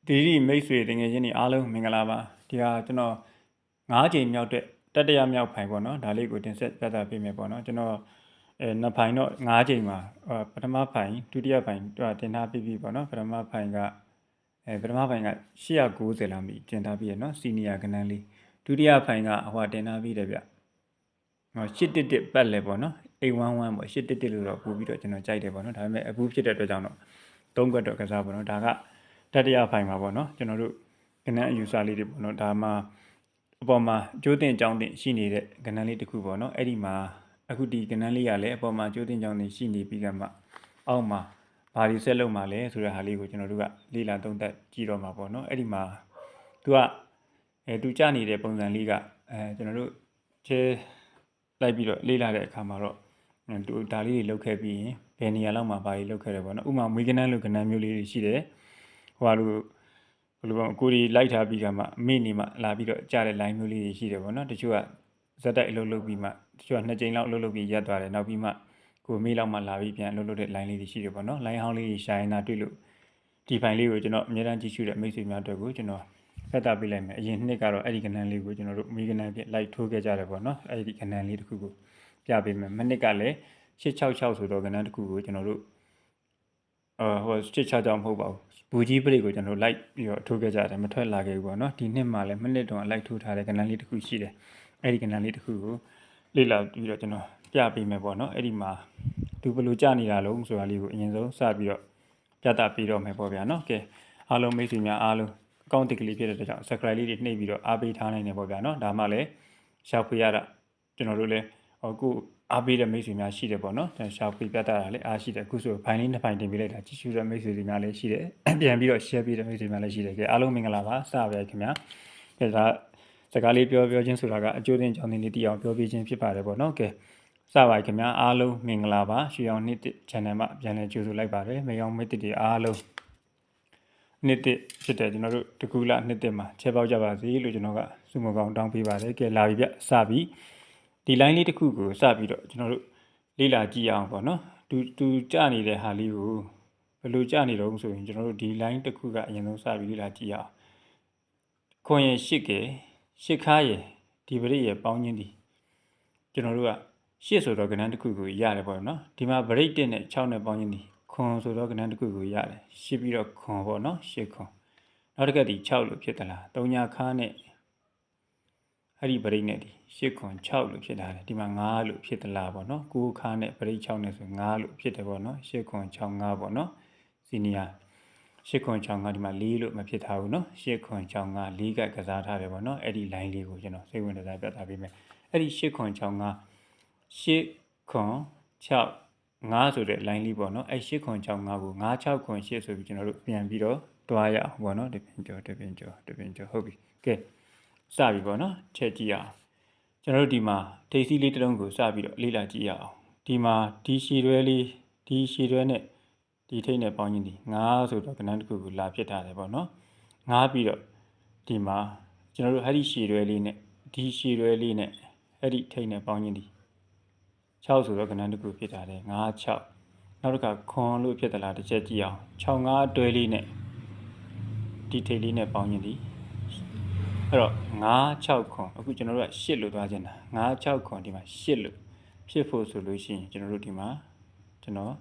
ဒီရီမိတ်ဆွေတငယ်ချင်းတွေအားလုံးမင်္ဂလာပါဒီဟာကျွန်တော်9ချိန်မြောက်တဲ့တတိယမြောက်ဖိုင်ပေါ့နော်ဒါလေးကိုတင်ဆက်ပြသပေးမယ်ပေါ့နော်ကျွန်တော်နှစ်ဖိုင်တော့9ချိန်မှာပထမဖိုင်ဒုတိယဖိုင်တင်ထားပြီးပြီပေါ့နော်ပထမဖိုင်က890လောက်မိတင်ထားပြီးရနော်စီနီယာကနန်းလေးဒုတိယဖိုင်ကတင်ထားပြီးတယ်ဗျ811ပတ်လဲပေါ့နော်811ပေါ့811လို့တော့ပို့ပြီးတော့ကျွန်တော်ကြိုက်တယ်ပေါ့နော်ဒါပေမဲ့အခုဖြစ်တဲ့အတွက်ကြောင့်တော့3ခွက်တော့ကစားပေါ့နော်ဒါကတတိယဖိုင်မှာပေါ့နော်ကျွန်တော်တို့ကဏ္ဍအယူဆလေးတွေပေါ့နော်ဒါမှအပေါ်မှာကျိုးတင်ကြောင်းတင်ရှိနေတဲ့ကဏ္ဍလေးတစ်ခုပေါ့နော်အဲ့ဒီမှာအခုဒီကဏ္ဍလေးကလည်းအပေါ်မှာကျိုးတင်ကြောင်းတင်ရှိနေပြီးကမှအောက်မှာဘာတွေဆက်လုပ်မှာလဲဆိုတဲ့ဟာလေးကိုကျွန်တော်တို့ကလေ့လာသုံးသပ်ကြည့်တော့မှာပေါ့နော်အဲ့ဒီမှာသူကြနေတဲ့ပုံစံလေးကကျွန်တော်တို့ချဲလိုက်ပြီးတော့လေ့လာတဲ့အခါမှာတော့သူဒါလေးတွေလုပ်ခဲ့ပြီးရင်ဘယ်နေရာလောက်မှာဘာတွေလုပ်ခဲ့တယ်ပေါ့နော်ဥပမာမွေးကဏ္ဍလိုကဏ္ဍမျိုးလေးတွေရှိတယ်ဟိုဟာလိုဘယ်လိုပေါ့ကိုရီလိုက်ထားပြီးကမှမိနေမှလာပြီးတော့ကြားတဲ့ line မျိုးလေးတွေရှိတယ်ပေါ့နော်တချို့ကဇက်တိုက်အလုပ်လုပ်ပြီးမှတချို့က2ကြိမ်လောက်အလုပ်လုပ်ပြီးရပ်သွားတယ်နောက်ပြီးမှကိုမိလောက်မှလာပြီးပြန်အလုပ်လုပ်တဲ့ line လေးတွေရှိတယ်ပေါ့နော် line ဟောင်းလေးရှာရင်သာတွေ့လို့ဒီ file လေးကိုကျွန်တော်အများအားကြည့်ရှုတဲ့မိတ်ဆွေများအတွက်ကိုကျွန်တော်ဖတ်တာပေးလိုက်မယ်အရင်နှစ်ကတော့အဲ့ဒီကဏ္ဍလေးကိုကျွန်တော်တို့မိကဏ္ဍဖြင့် like ထိုးခဲ့ကြတယ်ပေါ့နော်အဲ့ဒီကဏ္ဍလေးတစ်ခုကိုပြပေးမယ်မနှစ်ကလည်း866ဆိုတော့ကဏ္ဍတစ်ခုကိုကျွန်တော်တို့866မဟုတ်ပါဘူးဘူကြီးပရိတ်ကိုကျွန်တော်လိုက်ပြီးတော့ထိုးခဲ့ကြတယ်မထွက်လာခဲ့ဘူးပေါ့နော်ဒီနှစ်မှာလည်းမနှစ်တုန်းကလိုက်ထိုးထားတဲ့ကဏ္ဍလေးတစ်ခုရှိတယ်အဲ့ဒီကဏ္ဍလေးတစ်ခုကိုလေ့လာပြီးတော့ကျွန်တော်ပြပေးမယ်ပေါ့နော်အဲ့ဒီမှာသူဘယ်လိုကြနေတာလုံးဆိုတာလေးကိုအရင်ဆုံးစပြီးတော့ပြသပေးတော့မယ်ပေါ့ဗျာနော်ကဲအားလုံးမိတ်ဆွေများအားလုံးအကောင့်တစ်ကလေးဖြစ်တဲ့အတွက်ကြောင့် subscribe လေးတွေနှိပ်ပြီးတော့အားပေးထားနိုင်တယ်ပေါ့ဗျာနော်ဒါမှလည်းရှာဖွေရတာကျွန်တော်တို့လည်းအခုအားပေးတဲ့မိတ်ဆွေများရှိတယ်ပေါ့နော်ရှာဖွေပြသတာလည်းအားရှိတယ်အခုဆိုဖိုင်လေး2ဖိုင်တင်ပေးလိုက်တာကြည့်ရှုတဲ့မိတ်ဆွေတွေများလည်းရှိတယ်ပြန်ပြီးတော့ share ပေးတဲ့မိတ်ဆွေများလည်းရှိတယ်ကဲအားလုံးမင်္ဂလာပါစပါရခင်ဗျာကဲဒါစကားလေးပြောချင်းဆိုတာကအကျိုးတင်ကြောင်းတင်လေးတည်အောင်ပြောပြခြင်းဖြစ်ပါတယ်ပေါ့နော်ကဲစပါခင်ဗျာအားလုံးမင်္ဂလာပါရွှေအောင်နှစ် channel မှာပြန်လည်ကြိုဆိုလိုက်ပါတယ်မေအောင်မိတ်တွေအားလုံးနှစ်ဖြစ်တယ်ကျွန်တော်တို့တကူလာနှစ်မှာချဲပေါက်ကြပါစေလို့ကျွန်တော်ကစုမကောင်တောင်းပေးပါတယ်ကဲလာပြီဗျစပြီဒီ line လေးတစ်ခုကိုစပြီးတော့ကျွန်တော်တို့လေ့လာကြည့်အောင်ပေါ့နော်သူကြနေတဲ့ဟာလေးကိုဘယ်လိုကြနေတော့ဆိုရင်ကျွန်တော်တို့ဒီ line တစ်ခုကအရင်ဆုံးစပြီးလေ့လာကြည့်အောင်ခွန်ရ8က8ခါရဒီပရိရပေါင်းချင်းဒီကျွန်တော်တို့က8ဆိုတော့ကဏ္ဍတစ်ခုကိုရတယ်ပေါ့နော်ဒီမှာ break 1နဲ့6နဲ့ပေါင်းချင်းဒီခွန်ဆိုတော့ကဏ္ဍတစ်ခုကိုရတယ်8ပြီးတော့ခွန်ပေါ့နော်8ခွန်နောက်တစ်ခါဒီ6လို့ဖြစ်သလား3ညာခါနဲ့အဲ့ဒီ break နဲ့ဒီ8ခွန်6လို့ဖြစ်လာတယ်ဒီမှာ9လို့ဖြစ်သလားပေါ့နော်9ခါနဲ့ break 6နဲ့ဆို9လို့ဖြစ်တယ်ပေါ့နော်8ခွန်6 9ပေါ့နော်စီနီယာ8ခွန်6 9ဒီမှာ4လို့မဖြစ်ထားဘူးနော်8ခွန်6 9 4ကကစားထားတယ်ပေါ့နော်အဲ့ဒီ line လေးကိုကျွန်တော်စိတ်ဝင်စားပြသပေးမယ်အဲ့ဒီ8ခွန်6 9 8ခွန်6 9ဆိုတဲ့ line လေးပေါ့နော်အဲ့8ခွန်6 5ကို9 6ခွန်8ဆိုပြီးကျွန်တော်တို့ပြန်ပြီးတော့တွားရအောင်ပေါ့နော်တပင်ကျော်ဟုတ်ပြီကဲစပြီပေါ့နော်ချက်ကြည့်အောင်ကျွန်တော်တို့ဒီမှာထိပ်စီးလေးတစ်လုံးကိုစပြီးတော့လေ့လာကြည့်ရအောင်ဒီမှာဒီရှည်တွဲလေးဒီရှည်တွဲနဲ့ဒီထိပ်နဲ့ပေါင်းချင်းဒီ9ဆိုတော့ကဏ္ဍတစ်ခုကိုလာဖြစ်ထားတယ်ပေါ့နော်9ပြီးတော့ဒီမှာကျွန်တော်တို့အဲ့ဒီရှည်တွဲလေးနဲ့ဒီရှည်တွဲလေးနဲ့အဲ့ဒီထိပ်နဲ့ပေါင်းချင်းဒီ6ဆိုတော့ကဏ္ဍတစ်ခုဖြစ်ထားတယ်9 6နောက်တစ်ခါခွန်လို့ဖြစ်သလားတစ်ချက်ကြည့်အောင်6 9တွဲလေးနဲ့ဒီထိပ်လေးနဲ့ပေါင်းချင်းဒီအဲ့တော့9 6ခွန်အခုကျွန်တော်တို့က8လို့သွားချင်တာ9 6ခွန်ဒီမှာ8လို့ဖြစ်ဖို့ဆိုလို့ရှိရင်ကျွန်တော်တို့ဒီမှာကျွန်တော်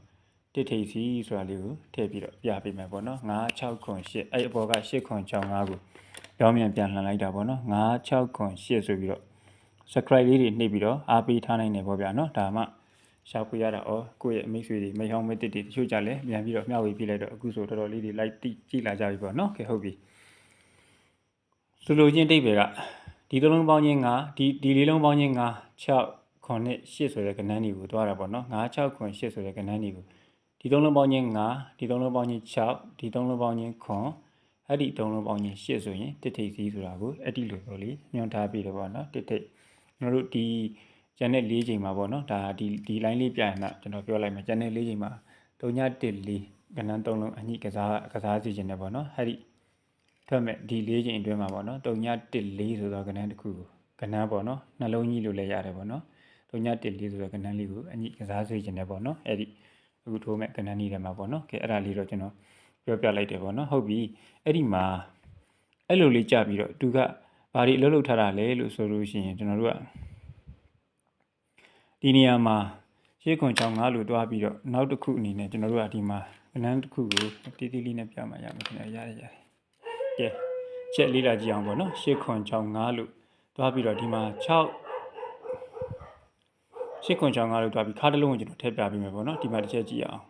တစ်ထိပ်စီဆိုတာလေးကိုထည့်ပြီးတော့ပြပေးမယ်ပေါ့နော်9 6ခွန်8အဲ့အပေါ်က8ခွန်6 5ကိုပြောင်းပြန်လှန်လိုက်တာပေါ့နော်9 6ခွန်8ဆိုပြီးတော့ subscribe လေးတွေနှိပ်ပြီးတော့အားပေးထားနိုင်တယ်ပေါ့ဗျာနော်ဒါမှရှာဖွေရတာကိုယ့်ရဲ့မိတ်ဆွေတွေမိဟောင်းမိတ်တွေတချို့ကြလည်းပြန်ပြီးတော့မျှဝေပြလိုက်တော့အခုဆိုတော်တော်လေးတွေ like ကြည့်လာကြပြီပေါ့နော်ကဲဟုတ်ပြီဆိုလိုချင်းတိတ်ပဲကဒီသုံးလုံးပေါင်းချင်း9ဒီလေးလုံးပေါင်းချင်း9 6ခွန်နဲ့8ဆိုတဲ့ကဏ္ဍတွေကိုတွားတာပေါ့နော်9 6ခွန်8ဆိုတဲ့ကဏ္ဍတွေကိုဒီသုံးလုံးပေါင်းချင်း9ဒီသုံးလုံးပေါင်းချင်း6ဒီသုံးလုံးပေါင်းချင်းခွန်အဲ့ဒီသုံးလုံးပေါင်းချင်း8ဆိုရင်တစ်ထိပ်စီးဆိုတာကိုအဲ့ဒီလိုပေါ့လေညွှန်ထားပြီးတော့ပေါ့နော်တစ်ထိပ်ကျွန်တော်တို့ဒီကျန်တဲ့4ချိန်မှာပေါ့နော်ဒါဒီ line လေးပြရင်တော့ကျွန်တော်ပြောလိုက်မယ်ကျန်တဲ့4ချိန်မှာ3.14ကဏ္ဍ3လုံးအညိကစားစီခြင်းနဲ့ပေါ့နော်အဲ့ဒီထွက်မဲ့ဒီ4ချိန်အတွင်းမှာပေါ့နော်3.14ဆိုတော့ကဏ္ဍတစ်ခုကိုကဏ္ဍပေါ့နော်နှလုံးကြီးလို့လည်းရတယ်ပေါ့နော်3.14ဆိုတော့ကဏ္ဍလေးကိုအညိကစားစီခြင်းနဲ့ပေါ့နော်အဲ့ဒီအခုထိုးမဲ့ကဏ္ဍနည်းထဲမှာပေါ့နော်ကဲအဲ့ဒါလေးတော့ကျွန်တော် ပြောပြလိုက်တယ်ပေါ့နော်ဟုတ်ပြီအဲ့ဒီမှာအဲ့လိုလေးကြပြီးတော့သူကဘာတွေအလုပ်လုပ်ထားတာလဲလို့ဆိုလို့ရှိရင်ကျွန်တော်တို့ကဒီနေရာမှာရှေ့ခွန်ချောင်းငါလို့တွားပြီးတော့နောက်တစ်ခုအနေနဲ့ကျွန်တော်တို့ကဒီမှာကဏ္ဍတစ်ခုကိုတီးတီးလေးနဲ့ပြမှရမယ်ခင်ဗျာရတယ်ကဲချက်လေးလာကြည့်အောင်ပေါ့နော်ရှေ့ခွန်ချောင်းငါလို့တွားပြီးတော့ဒီမှာ6ရှစ်ခွန်ချောင်းကားလို့တွားပြီးခါတစ်လုံးကိုကျွန်တော်ထည့်ပြပေးမယ်ပေါ့နော်ဒီမှာတစ်ချက်ကြည့်အောင်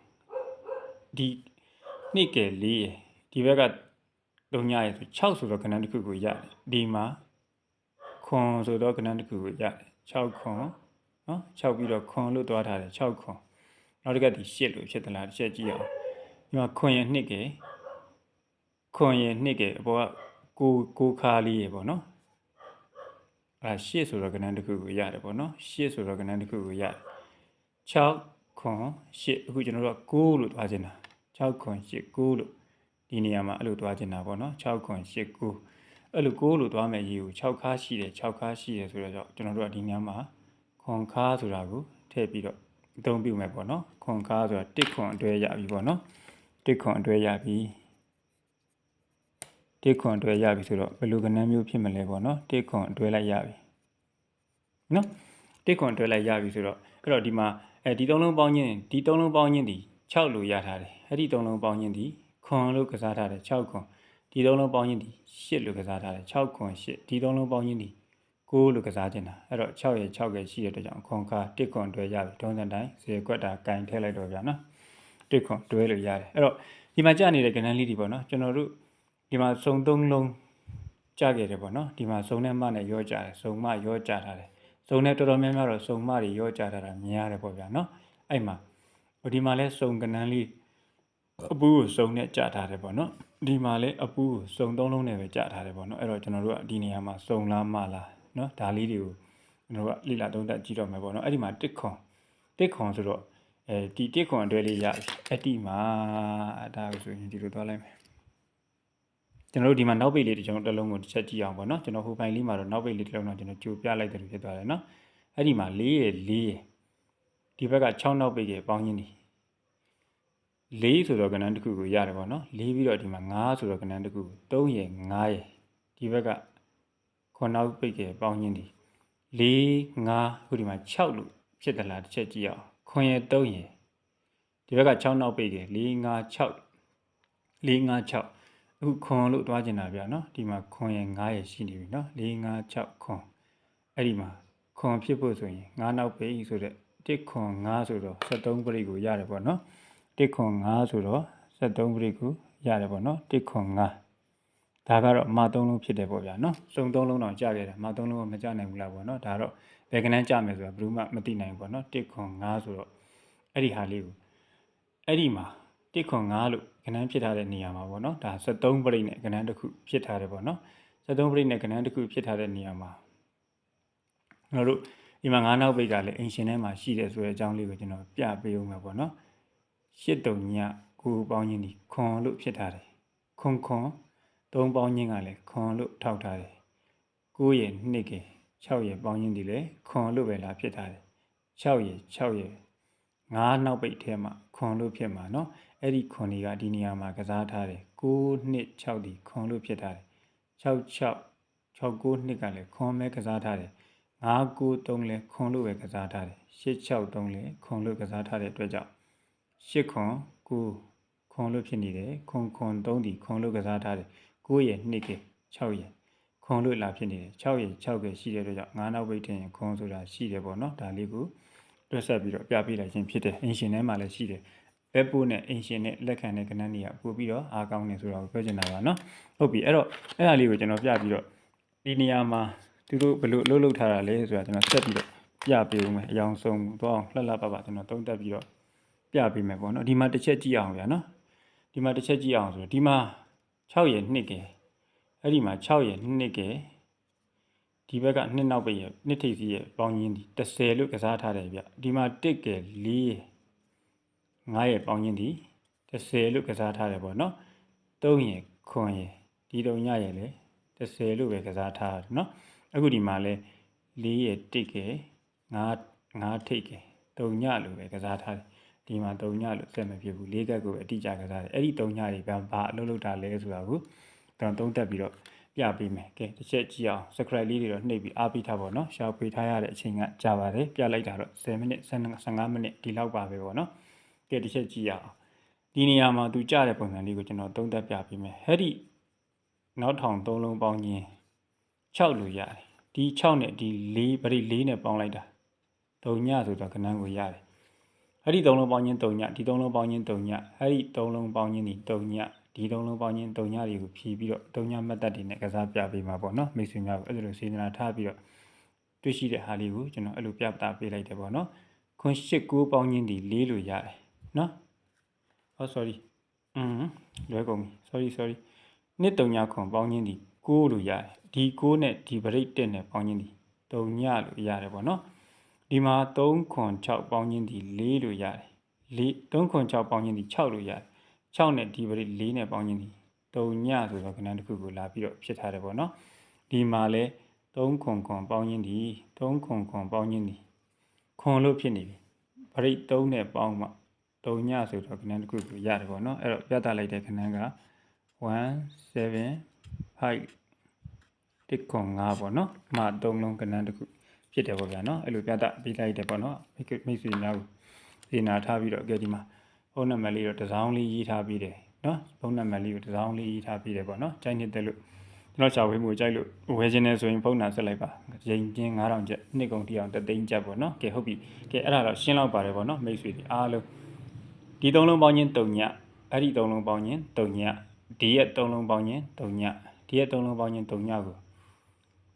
ဒီနှစ်ကယ်4ရယ်ဒီဘက်က3ညရယ်ဆို6ဆိုတော့ကဏ္ဍတစ်ခုကိုရတယ်ဒီမှာခွန်ဆိုတော့ကဏ္ဍတစ်ခုကိုရတယ်6ခွန်နော်6ပြီးတော့ခွန်လို့တွားထားတယ်6ခွန်နောက်တစ်ခါဒီ8လို့ဖြစ်သလားတစ်ချက်ကြည့်အောင်ဒီမှာခွန်ရယ်နှစ်ကယ်အပေါ်ကကိုခါလေးရယ်ပေါ့နော်အဲ့ရှစ်ဆိုတော့ကဏ္ဍတစ်ခုကိုရတယ်ပေါ့နော်ရှစ်ဆိုတော့ကဏ္ဍတစ်ခုကိုရတယ်6ခွန်8အခုကျွန်တော်တို့က9လို့တွားချင်တာ6ခွန်8 9လို့ဒီနေရာမှာအဲ့လိုတွားချင်တာပေါ့နော်6ခွန်8 9အဲ့လို9လို့တွားမယ်ရေးကို6ခါရှိတယ်6ခါရှိတယ်ဆိုတော့ကျွန်တော်တို့ကဒီနေရာမှာခွန်ခါဆိုတာကိုထည့်ပြီးတော့အသုံးပြုမယ်ပေါ့နော်ခွန်ခါဆိုတာ1ခွန်အတွဲရပြီပေါ့နော်1ခွန်အတွဲရပြီ1ခွန်အတွဲရပြီဆိုတော့ဘယ်လိုကဏ္ဍမျိုးဖြစ်မလဲပေါ့နော်1ခွန်အတွဲလိုက်ရပြီနော်1ခွန်အတွဲလိုက်ရပြီဆိုတော့အဲ့တော့ဒီမှာဒီ3လုံးပေါင်းခြင်းဒီ3လုံးပေါင်းခြင်းဒီ6လို့ရထားတယ်အဲ့ဒီ3လုံးပေါင်းခြင်းဒီခွန်လို့ကစားထားတယ်6ခွန်ဒီ3လုံးပေါင်းခြင်းဒီ8လို့ကစားထားတယ်6ခွန်8ဒီ3လုံးပေါင်းခြင်းဒီ9လို့ကစားခြင်းတာအဲ့တော့6ရဲ့6ရဲ့ရှိတဲ့အတွက်ကြောင့်ခွန်ခါ1ခွန်တွဲရပြီထုံးစံတိုင်း10ခွက်တာကင်ထည့်လိုက်တော့ဗျာနော်1ခွန်တွဲလို့ရတယ်အဲ့တော့ဒီမှာကြာနေတဲ့ကဏ္ဍလေးတွေပေါ့နော်ကျွန်တော်တို့ဒီမှာစုံ3လုံးကြာခဲ့တယ်ပေါ့နော်ဒီမှာစုံနဲ့မနဲ့ရောကြတယ်စုံမရောကြထားတယ်စုံနဲ့တော်တော်များများတော့စုံမတွေရောကြထားတာမြင်ရတယ်ပေါ့ဗျာနော်အဲ့မှာဒီမှာလဲစုံကဏ္ဍလေးအပူကိုစုံနဲ့ကြာထားတယ်ပေါ့နော်ဒီမှာလဲအပူကိုစုံ3လုံးနဲ့ပဲကြာထားတယ်ပေါ့နော်အဲ့တော့ကျွန်တော်တို့ကဒီနေရာမှာစုံလားမလားနော်ဒါလေးတွေကိုကျွန်တော်တို့ကလိလာသုံးသပ်ကြည့်တော့မယ်ပေါ့နော်အဲ့ဒီမှာ1ခွန်ဆိုတော့ဒီ1ခွန်အတွဲလေးရအဲ့ဒီမှာဒါကိုဆိုရင်ဒီလိုသွားလိုက်မယ်ကျွန်တော်တို့ဒီမှာနောက်ပိတ်လေးတစ်လုံးကိုတစ်ချက်ကြည့်အောင်ပေါ့နော်ကျွန်တော်ဟိုပိုင်းလေးမှာတော့နောက်ပိတ်လေးတစ်လုံးတော့ကျွန်တော်ကြိုပြလိုက်တယ်လို့ဖြစ်သွားတယ်နော်အဲ့ဒီမှာ4ရယ်ဒီဘက်က6နောက်ပိတ်ရယ်ပေါင်းရင်းဒီ4ဆိုတော့ကဏ္ဍတစ်ခုကိုရတယ်ပေါ့နော်4ပြီးတော့ဒီမှာ5ဆိုတော့ကဏ္ဍတစ်ခု3ရယ်5ရယ်ဒီဘက်က9နောက်ပိတ်ရယ်ပေါင်းရင်းဒီ4 5ခုဒီမှာ6လို့ဖြစ်သလားတစ်ချက်ကြည့်အောင်ခွန်ရယ်3ရယ်ဒီဘက်က6နောက်ပိတ်ရယ်4 5 6 4 5 6အခုခွန်လို့တွားကျင်တာဗျာနော်ဒီမှာခွန်ရယ်9ရယ်ရှိနေပြီနော်4 5 6ခွန်အဲ့ဒီမှာခွန်ဖြစ်ဖို့ဆိုရင်9နောက်ပိတ်ဆိုတဲ့1ခွန်5ဆိုတော့73ပရိတ်ကိုရတယ်ပေါ့နော်1ခွန်5ဆိုတော့73ပရိတ်ကိုရတယ်ပေါ့နော်1ခွန်5ဒါကတော့မ3လုံးဖြစ်တယ်ပေါ့ဗျာနော်စုံ3လုံးတော့ကြာခဲ့တယ်မ3လုံးကမကြာနိုင်ဘူးလားပေါ့နော်ဒါတော့ဘယ်ကဏ္ဍကြာမယ်ဆိုတာဘယ်သူမှမသိနိုင်ဘူးပေါ့နော်1ခွန်5ဆိုတော့အဲ့ဒီဟာလေးကိုအဲ့ဒီမှာ1ခွန်5လို့ကဏ္ဍဖြစ်ထားတဲ့နေရာမှာပေါ့နော်ဒါ73ပရိတ်နဲ့ကဏ္ဍတစ်ခုဖြစ်ထားတယ်ပေါ့နော်73ပရိတ်နဲ့ကဏ္ဍတစ်ခုဖြစ်ထားတဲ့နေရာမှာကျွန်တော်တို့ဒီမှာ9နောက်ပိတ်ကလည်းအင်ရှင်ထဲမှာရှိတယ်ဆိုတဲ့အကြောင်းလေးကိုကျွန်တော်ပြပေးဦးမယ်ပေါ့နော်8တုံည9ပေါင်းခြင်းဒီခွန်လို့ဖြစ်ထားတယ်ခွန်3ပေါင်းခြင်းကလည်းခွန်လို့ထောက်ထားတယ်9ရဲ့2က6ရဲ့ပေါင်းခြင်းဒီလည်းခွန်လို့ပဲလားဖြစ်ထားတယ်6ရဲ့9နောက်ပိတ်ထဲမှာခွန်လို့ဖြစ်မှာเนาะအဲ့ဒီခွန်တွေကဒီနေရာမှာကစားထားတယ်9 2 6ဒီခွန်လို့ဖြစ်ထားတယ်6 9 2ကလည်းခွန်ပဲကစားထားတယ်5 9 3လည်းခွန်လို့ပဲကစားထားတယ်8 6 3လည်းခွန်လို့ကစားထားတဲ့အတွက်ကြောင့်8ခွန်9ခွန်လို့ဖြစ်နေတယ်ခွန်3ဒီခွန်လို့ကစားထားတယ်9ရဲ့2က6ရဲ့ခွန်လို့လာဖြစ်နေတယ်6ရဲ့6ကရှိတဲ့အတွက်ကြောင့်9နောက်ပိတ်ထင်ရင်ခွန်ဆိုတာရှိတယ်ပေါ့နော်ဒါလေးကိုတွက်ဆက်ပြီးတော့ပြပေးလိုက်ခြင်းဖြစ်တယ်အင်ရှင်ထဲမှာလည်းရှိတယ်ဘက်ပို့နဲ့အင်ရှင်နဲ့လက်ခံတဲ့ကဏ္ဍတွေကပို့ပြီးတော့အားကောင်းနေဆိုတာကိုပြောချင်တာပါနော်ဟုတ်ပြီအဲ့တော့အဲ့ဒါလေးကိုကျွန်တော်ပြပြီးတော့ဒီနေရာမှာသူတို့ဘယ်လိုလှုပ်ထားတာလဲဆိုတာကျွန်တော်ဆက်ပြီးတော့ပြပေးဦးမယ်အယောင်ဆုံးတော့အောင်လှလှပပကျွန်တော်သုံးသပ်ပြီးတော့ပြပေးမယ်ပေါ့နော်ဒီမှာတစ်ချက်ကြည့်အောင်ဗျာနော်ဒီမှာတစ်ချက်ကြည့်အောင်ဆိုတော့ဒီမှာ6ရဲ့2ကအဲ့ဒီမှာ6ရဲ့2ကဒီဘက်က2နောက်ပိတ်ရဲ့2ထိပ်စီးရဲ့ပေါင်းရင်းဒီ30လို့ကစားထားတယ်ဗျဒီမှာ1က4ရဲ့9ရဲ့ပေါင်းရင်းဒီ30လို့ကစားထားတယ်ပေါ့နော်3ရဲ့ခွန်ရဲ့ဒီတုံညရဲ့လေ30လို့ပဲကစားထားတယ်နော်အခုဒီမှာလဲ4ရဲ့1က9ထိပ်က3ညလို့ပဲကစားထားတယ် ဒီမှာ3ညလို့ဆက်မဖြစ်ဘူး4ကက်ကိုအတိအကျကစားတယ်အဲ့ဒီ3ညတွေဘာအလုပ်လုပ်တာလဲဆိုတာကိုကျွန်တော်သုံးသပ်ပြီးတော့ပြပေးမယ်ကဲတစ်ချက်ကြည့်အောင် subscribe လေးတွေတော့နှိပ်ပြီးအားပေးထားပါတော့ရှာဖွေထားရတဲ့အချိန်ကကြာပါတယ်ပြလိုက်တာတော့10မိနစ်15မိနစ်ဒီလောက်ပါပဲပေါ့နော်ကဲတစ်ချက်ကြည့်အောင်ဒီနေရာမှာသူကြတဲ့ပုံစံလေးကိုကျွန်တော်သုံးသပ်ပြပေးမယ်အဲ့ဒီနောက်ထောင်3လုံးပေါင်းခြင်း6လို့ရတယ်ဒီ6နဲ့ဒီ4ဗရိတ်4နဲ့ပေါင်းလိုက်တာ3ညဆိုတော့ကဏ္ဍကိုရတယ်အဲ့ဒီ3လုံးပေါင်းခြင်း3ညဒီ3လုံးပေါင်းခြင်း3ညအဲ့ဒီ3လုံးပေါင်းခြင်းဒီ3ညဒီ3လုံးပေါင်းခြင်း3ညတွေကိုဖြည့်ပြီးတော့3ညမှတ်သက်တွေနဲ့ကစားပြပေးမှာပေါ့နော်မိတ်ဆွေများကိုအဲ့လိုစေတနာထားပြီးတော့တွေ့ရှိတဲ့ဟာလေးကိုကျွန်တော်အဲ့လိုပြသပေးလိုက်တယ်ပေါ့နော်ခွန်8 9ပေါင်းခြင်းဒီ4လို့ရတယ်နော်ဟော sorry လွဲကုန်ပြီ sorry နှစ်3ညခွန်ပေါင်းခြင်းဒီ9လို့ရတယ်ဒီ9နဲ့ဒီဗရိတ်1နဲ့ပေါင်းခြင်းဒီ3ညလို့ရတယ်ပေါ့နော်ဒီမှာ3ခွန်6ပေါင်းခြင်းဒီ4လို့ရတယ်3ခွန်6ပေါင်းခြင်းဒီ6လို့ရတယ်6နဲ့ဒီဗရိတ်4နဲ့ပေါင်းခြင်းဒီ3ညဆိုတော့ခဏတစ်ခုကိုလာပြီးတော့ဖြစ်ထားတယ်ပေါ့နော်ဒီမှာလဲ3ခွန်ပေါင်းခြင်းဒီ3ခွန်ပေါင်းခြင်းဒီခွန်လို့ဖြစ်နေပြီဗရိတ်3နဲ့ပေါင်းမှ3ညဆိုတော့ခဏတစ်ခုကိုရတယ်ပေါ့နော်အဲ့တော့ပြသလိုက်တဲ့ခဏက175တစ်ခွန်5ပေါ့နော်မှ3လုံးခဏတစ်ခုဖြစ်တယ်ပေါ့ဗျာနော်အဲ့လိုပြသပေးလိုက်တယ်ပေါ့နော်မိတ်ဆွေများကိုစေနာထားပြီးတော့ကြည့်ဒီမှာဖုန်းနံပါတ်လေးတော့တစ်စောင်းလေးရေးထားပြီးတယ်နော်ဖုန်းနံပါတ်လေးကိုတစ်စောင်းလေးရေးထားပြီးတယ်ပေါ့နော်ကြိုက်နေတဲ့လို့ကျွန်တော်ရှာဝေးမှုကြိုက်လို့ဝယ်ခြင်းနဲ့ဆိုရင်ဖုန်းနာဆက်လိုက်ပါရင်ချင်း9000ကျပ်နှစ်ကုန်တိအောင်3သိန်းကျပ်ပေါ့နော်ကဲဟုတ်ပြီကဲအဲ့ဒါတော့ရှင်းလောက်ပါတယ်ပေါ့နော်မိတ်ဆွေတွေအားလုံးဒီ3လုံးပေါင်းခြင်း3ညအဲ့ဒီ3လုံးပေါင်းခြင်း3ညဒီရဲ့3လုံးပေါင်းခြင်း3ညဒီရဲ့3လုံးပေါင်းခြင်း3ညကို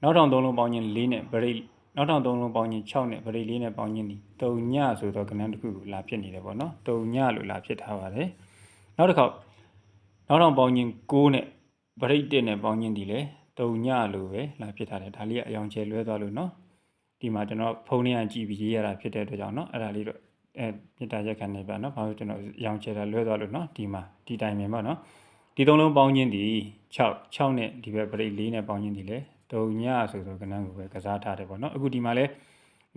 နောက်ထောင်3လုံးပေါင်းခြင်း4နဲ့ဗရိတ်နောက်ထောင်3လုံးပေါင်းခြင်း6နဲ့ဗရိတ်4နဲ့ပေါင်းခြင်းဒီ3ညဆိုတော့ကဏ္ဍတစ်ခုကိုလာဖြစ်နေတယ်ပေါ့နော်3ညလို့လာဖြစ်ထားပါတယ်နောက်တစ်ခေါက်နောက်ထောင်ပေါင်းခြင်း9နဲ့ဗရိတ်1နဲ့ပေါင်းခြင်းဒီလေ3ညလို့ပဲလာဖြစ်ထားတယ်ဒါလေးကအယောင်ကျဲလွဲသွားလို့နော်ဒီမှာကျွန်တော်ဖုန်းထဲကကြည့်ပြီးရေးရတာဖြစ်တဲ့အတွက်ကြောင့်နော်အဲ့ဒါလေးတော့မြေတားရက်ခံနေပါနော်ဘာလို့ကျွန်တော်အယောင်ကျဲတာလွဲသွားလို့နော်ဒီမှာဒီတိုင်းပဲပေါ့နော်ဒီ3လုံးပေါင်းခြင်းဒီ6နဲ့ဒီဘက်ဗရိတ်4နဲ့ပေါင်းခြင်းဒီလေ3ညဆိုတော့ကဏ္ဍကိုပဲကစားထားတယ်ပေါ့နော်အခုဒီမှာလဲ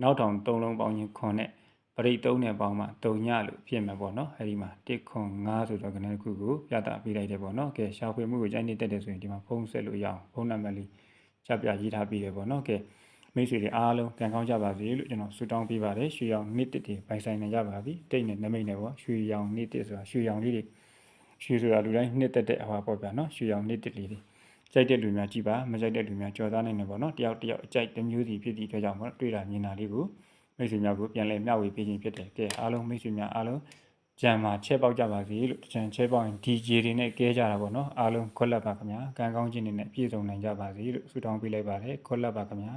နောက်ထောင်3လုံးပေါင်းခြင်းခွန်နဲ့ဗရိတ်3နဲ့ပေါင်းမှ3ညလို့ဖြစ်မှာပေါ့နော်အဲဒီမှာ1ခွန်5ဆိုတော့ကဏ္ဍတစ်ခုကိုပြသပေးလိုက်တယ်ပေါ့နော်ကဲရှာဖွေမှုကိုကြိုက်နေတတ်တယ်ဆိုရင်ဒီမှာဖုန်းဆက်လို့ရအောင်ဖုန်းနံပါတ်လေးချက်ပြရေးထားပြီးတယ်ပေါ့နော်ကဲမိတ်ဆွေတွေအားလုံးပြန်ကောင်းကြပါစေလို့ကျွန်တော်ဆုတောင်းပေးပါတယ်ရွှေရောင်နှစ်တစ်တွေပိုင်ဆိုင်နေကြပါပြီတိတ်နဲ့နမိတ်နဲ့ပေါ့ရွှေရောင်နှစ်တစ်ဆိုတာရွှေရောင်လေးတွေရွှေဆိုတာလူတိုင်းနှစ်သက်တဲ့ဟောပေါ့ဗျာနော်ရွှေရောင်နှစ်တစ်လေးတွေကြိုက်တဲ့လူများကြည့်ပါမကြိုက်တဲ့လူများကြော်သားနိုင်တယ်ပေါ့နော်တယောက်အကြိုက်တစ်မျိုးစီဖြစ်သည့်အတွက်ကြောင့်ပေါ့တွေ့တာမြင်တာလေးကိုမိတ်ဆွေများကိုပြန်လဲမျှဝေပေးခြင်းဖြစ်တယ်ကဲအားလုံးမိတ်ဆွေများအားလုံးကြံမှာချဲပေါက်ကြပါစေလို့ကြံချဲပေါက်ရင် DJ တွေနဲ့ကဲကြတာပေါ့နော်အားလုံးခွက်လက်ပါခင်ဗျာကံကောင်းခြင်းတွေနဲ့ပြည့်စုံနိုင်ကြပါစေလို့ဆုတောင်းပေးလိုက်ပါတယ်ခွက်လက်ပါခင်ဗျာ